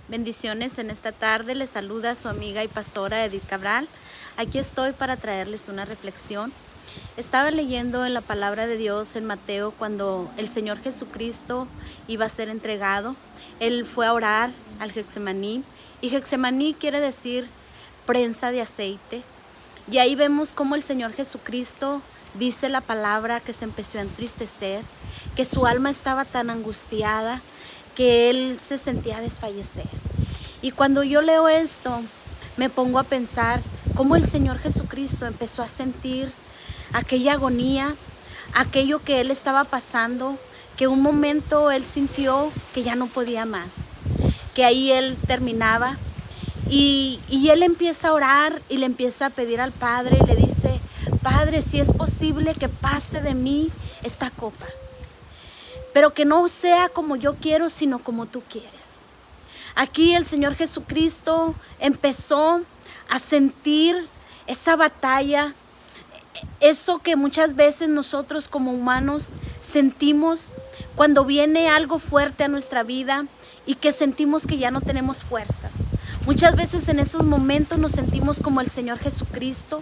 Bendiciones en esta tarde. Les saluda su amiga y pastora Edith Cabral. Aquí estoy para traerles una reflexión. Estaba leyendo en la palabra de Dios en Mateo cuando el Señor Jesucristo iba a ser entregado. Él fue a orar al Getsemaní, y Getsemaní quiere decir prensa de aceite. Y ahí vemos cómo el Señor Jesucristo dice la palabra que se empezó a entristecer, que su alma estaba tan angustiada que él se sentía desfallecer. Y cuando yo leo esto, me pongo a pensar cómo el Señor Jesucristo empezó a sentir aquella agonía, aquello que él estaba pasando, que un momento él sintió que ya no podía más, que ahí él terminaba. Y él empieza a orar y le empieza a pedir al Padre y le dice: Padre, si es posible que pase de mí esta copa, pero que no sea como yo quiero, sino como tú quieres. Aquí el Señor Jesucristo empezó a sentir esa batalla, eso que muchas veces nosotros como humanos sentimos cuando viene algo fuerte a nuestra vida y que sentimos que ya no tenemos fuerzas. Muchas veces en esos momentos nos sentimos como el Señor Jesucristo,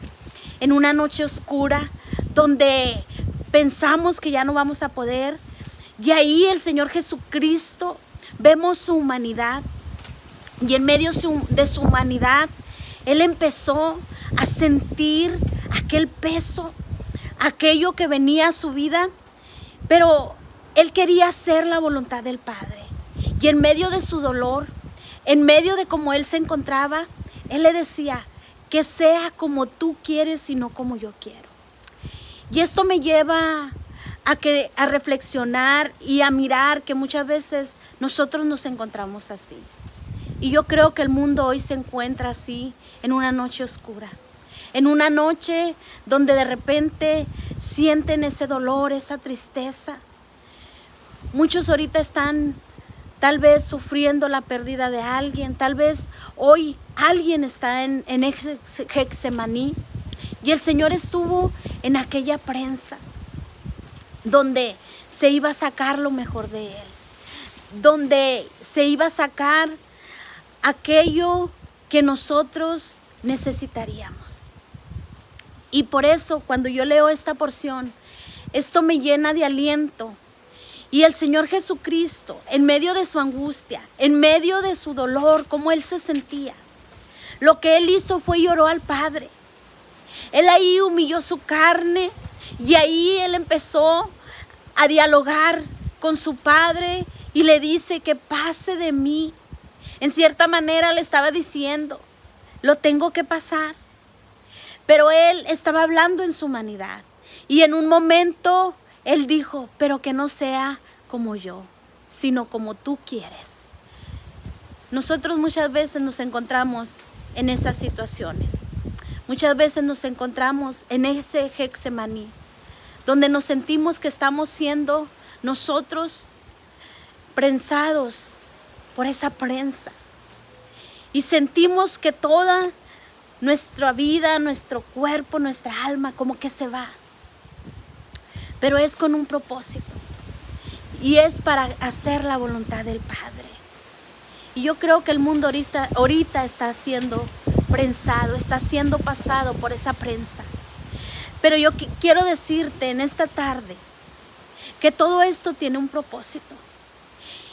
en una noche oscura, donde pensamos que ya no vamos a poder. Y ahí el Señor Jesucristo, vemos su humanidad, y en medio de su humanidad, Él empezó a sentir aquel peso, aquello que venía a su vida, pero Él quería hacer la voluntad del Padre. Y en medio de su dolor, en medio de cómo Él se encontraba, Él le decía: que sea como tú quieres y no como yo quiero. Y esto me lleva a reflexionar y a mirar que muchas veces nosotros nos encontramos así. Y yo creo que el mundo hoy se encuentra así, en una noche oscura, en una noche donde de repente sienten ese dolor, esa tristeza. Muchos ahorita están tal vez sufriendo la pérdida de alguien, tal vez hoy alguien está en Getsemaní, y el Señor estuvo en aquella prensa donde se iba a sacar lo mejor de Él, donde se iba a sacar aquello que nosotros necesitaríamos. Y por eso cuando yo leo esta porción, esto me llena de aliento. Y el Señor Jesucristo, en medio de su angustia, en medio de su dolor, cómo Él se sentía, lo que Él hizo fue lloró al Padre. Él ahí humilló su carne, y ahí Él empezó a dialogar con su Padre y le dice: que pase de mí. En cierta manera le estaba diciendo: lo tengo que pasar. Pero Él estaba hablando en su humanidad, y en un momento Él dijo: pero que no sea como yo, sino como tú quieres. Nosotros muchas veces nos encontramos en esas situaciones. Muchas veces nos encontramos en ese Getsemaní, donde nos sentimos que estamos siendo nosotros prensados por esa prensa. Y sentimos que toda nuestra vida, nuestro cuerpo, nuestra alma como que se va. Pero es con un propósito. Y es para hacer la voluntad del Padre. Y yo creo que el mundo ahorita está siendo prensado, está siendo pasado por esa prensa. Pero yo quiero decirte en esta tarde que todo esto tiene un propósito.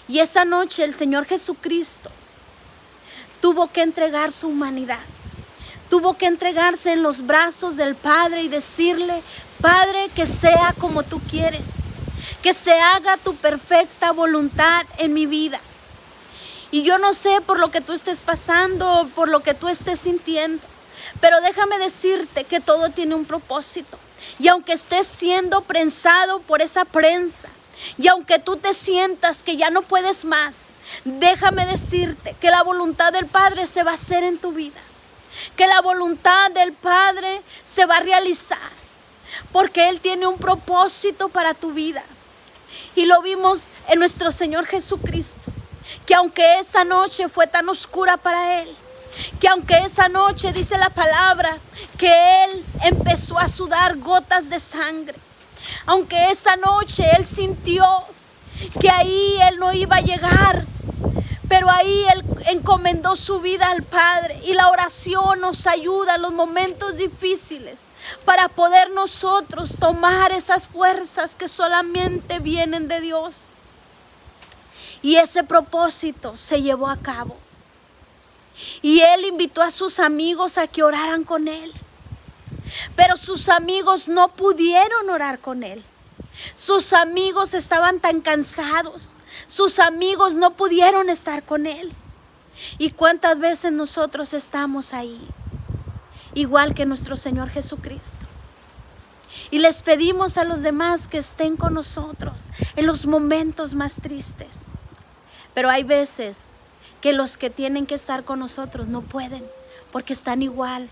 Y esa noche el Señor Jesucristo tuvo que entregar su humanidad. Tuvo que entregarse en los brazos del Padre y decirle: Padre, que sea como tú quieres, que se haga tu perfecta voluntad en mi vida. Y yo no sé por lo que tú estés pasando, por lo que tú estés sintiendo, pero déjame decirte que todo tiene un propósito. Y aunque estés siendo prensado por esa prensa, y aunque tú te sientas que ya no puedes más, déjame decirte que la voluntad del Padre se va a hacer en tu vida, que la voluntad del Padre se va a realizar, porque Él tiene un propósito para tu vida. Y lo vimos en nuestro Señor Jesucristo, que aunque esa noche fue tan oscura para Él, que aunque esa noche dice la palabra que Él empezó a sudar gotas de sangre, aunque esa noche Él sintió que ahí Él no iba a llegar, Pero ahí él encomendó su vida al Padre, y la oración nos ayuda en los momentos difíciles para poder nosotros tomar esas fuerzas que solamente vienen de Dios. Y ese propósito se llevó a cabo. Y él invitó a sus amigos a que oraran con él. Pero sus amigos no pudieron orar con él. Sus amigos estaban tan cansados. Sus amigos no pudieron estar con él. ¿Y cuántas veces nosotros estamos ahí? Igual que nuestro Señor Jesucristo. Y les pedimos a los demás que estén con nosotros en los momentos más tristes. Pero hay veces que los que tienen que estar con nosotros no pueden, porque están igual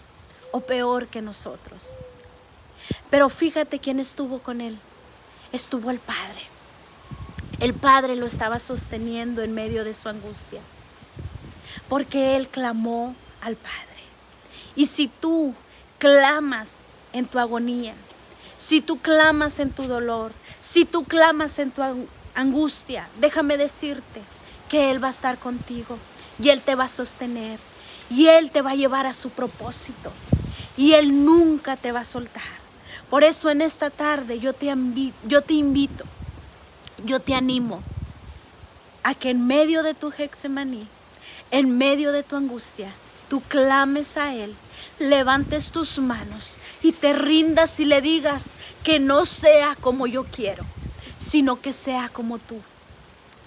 o peor que nosotros. Pero fíjate quién estuvo con él. Estuvo el Padre. El Padre lo estaba sosteniendo en medio de su angustia, porque él clamó al Padre. Y si tú clamas en tu agonía, si tú clamas en tu dolor, si tú clamas en tu angustia, déjame decirte que Él va a estar contigo y Él te va a sostener y Él te va a llevar a su propósito y Él nunca te va a soltar. Por eso en esta tarde yo te invito, yo te animo a que en medio de tu Getsemaní, en medio de tu angustia, tú clames a Él, levantes tus manos y te rindas y le digas que no sea como yo quiero, sino que sea como tú.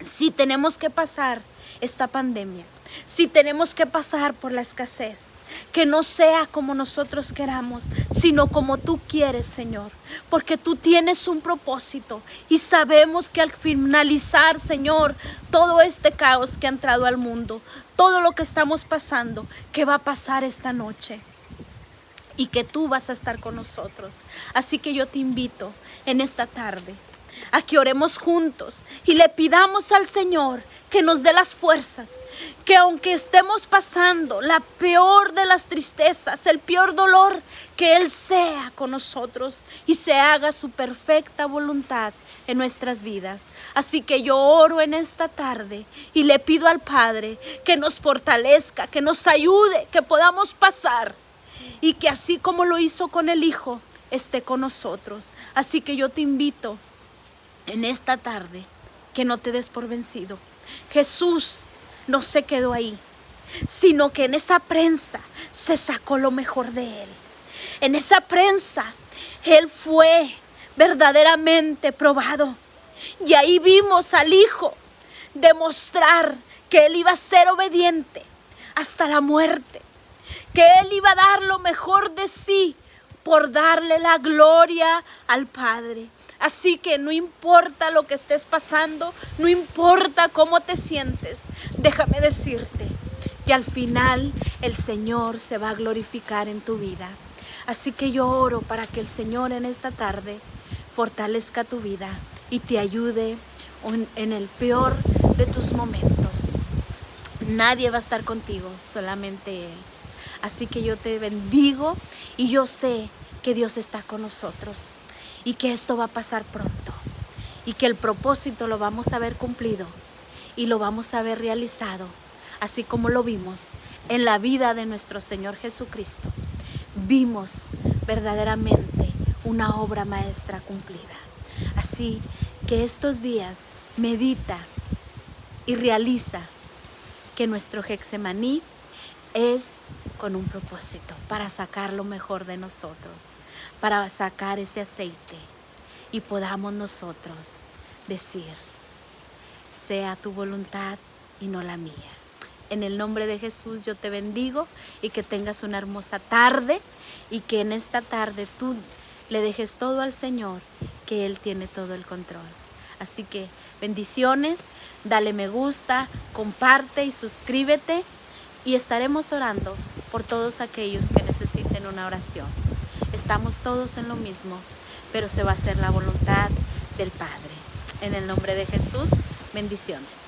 Si tenemos que pasar esta pandemia, si tenemos que pasar por la escasez, que no sea como nosotros queramos, sino como tú quieres, Señor, porque tú tienes un propósito y sabemos que al finalizar, Señor, todo este caos que ha entrado al mundo, todo lo que estamos pasando, que va a pasar esta noche y que tú vas a estar con nosotros. Así que yo te invito en esta tarde a que oremos juntos y le pidamos al Señor que nos dé las fuerzas, que aunque estemos pasando la peor de las tristezas, el peor dolor, que Él sea con nosotros y se haga su perfecta voluntad en nuestras vidas. Así que yo oro en esta tarde y le pido al Padre que nos fortalezca, que nos ayude, que podamos pasar y que así como lo hizo con el Hijo, esté con nosotros. Así que yo te invito en esta tarde que no te des por vencido. Jesús no se quedó ahí, sino que en esa prensa se sacó lo mejor de Él. En esa prensa Él fue verdaderamente probado. Y ahí vimos al Hijo demostrar que Él iba a ser obediente hasta la muerte, que Él iba a dar lo mejor de sí por darle la gloria al Padre. Así que no importa lo que estés pasando, no importa cómo te sientes, déjame decirte que al final el Señor se va a glorificar en tu vida. Así que yo oro para que el Señor en esta tarde fortalezca tu vida y te ayude en el peor de tus momentos. Nadie va a estar contigo, solamente Él. Así que yo te bendigo y yo sé que Dios está con nosotros y que esto va a pasar pronto y que el propósito lo vamos a ver cumplido y lo vamos a ver realizado, así como lo vimos en la vida de nuestro Señor Jesucristo. Vimos verdaderamente una obra maestra cumplida. Así que estos días medita y realiza que nuestro Getsemaní es con un propósito, para sacar lo mejor de nosotros, para sacar ese aceite y podamos nosotros decir, sea tu voluntad y no la mía. En el nombre de Jesús yo te bendigo y que tengas una hermosa tarde y que en esta tarde tú le dejes todo al Señor, que Él tiene todo el control. Así que bendiciones, dale me gusta, comparte y suscríbete y estaremos orando por todos aquellos que necesiten una oración. Estamos todos en lo mismo, pero se va a hacer la voluntad del Padre. En el nombre de Jesús, bendiciones.